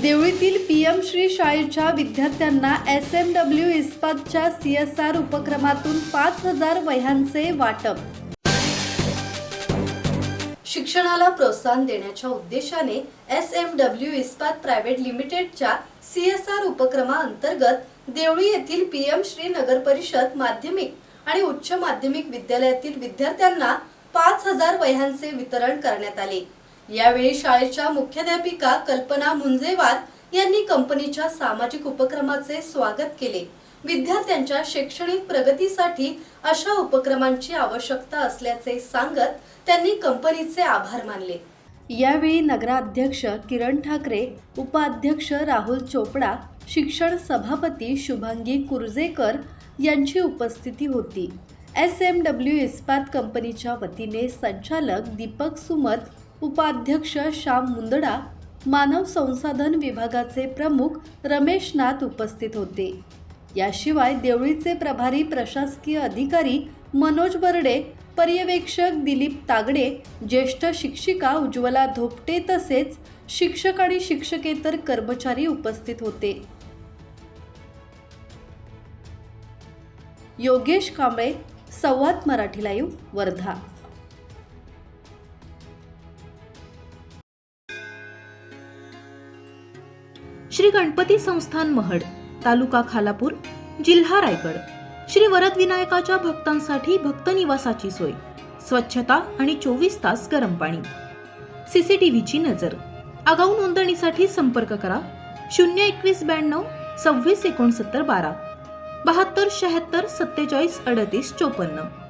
देवळीतील PM Shri शाळेच्या विद्यार्थ्यांना एसएमडब्ल्यू इस्पातच्या CSR उपक्रमातून 5,000 वह्यांचे वाटप। शिक्षणाला प्रोत्साहन देण्याच्या उद्देशाने एसएमडब्ल्यू इस्पात प्रायव्हेट लिमिटेडच्या CSR उपक्रमाअंतर्गत देवळी येथील पीएम श्री नगर परिषद माध्यमिक आणि उच्च माध्यमिक विद्यालयातील विद्यार्थ्यांना 5,000 वह्यांचे वितरण करण्यात आले। यावेळी शाळेच्या मुख्याध्यापिका कल्पना मुंजेवार यांनी कंपनीच्या सामाजिक उपक्रमाचे स्वागत केले। विद्यार्थ्यांच्या शैक्षणिक प्रगतीसाठी अशा उपक्रमांची आवश्यकता असल्याचे सांगत त्यांनी कंपनीचे आभार मानले। यावेळी नगराध्यक्ष किरण ठाकरे, उपाध्यक्ष राहुल चोपडा, शिक्षण सभापती शुभांगी कुर्जेकर यांची उपस्थिती होती। एसएमडब्ल्यू इस्पात कंपनीच्या वतीने संचालक दीपक सुमत, उपाध्यक्ष श्याम मुंदडा, मानव संसाधन विभागाचे प्रमुख रमेश नाथ उपस्थित होते। याशिवाय देवळीचे प्रभारी प्रशासकीय अधिकारी मनोज बर्डे, पर्यवेक्षक दिलीप तागडे, ज्येष्ठ शिक्षिका उज्ज्वला धोपटे तसेच शिक्षक आणि शिक्षकेतर कर्मचारी उपस्थित होते। योगेश कांबळे, संवाद मराठी लाईव्ह, वर्धा। श्री गणपती संस्थान महड, तालुका खालापूर, जिल्हा रायगड। श्री वरद विनायकाच्या भक्तांसाठी भक्त निवासाची सोय, स्वच्छता आणि 24 तास गरम पाणी, सीसीटीव्हीची नजर। आगाऊ नोंदणीसाठी संपर्क करा 02192 26 69 12 72 76 47 38 54।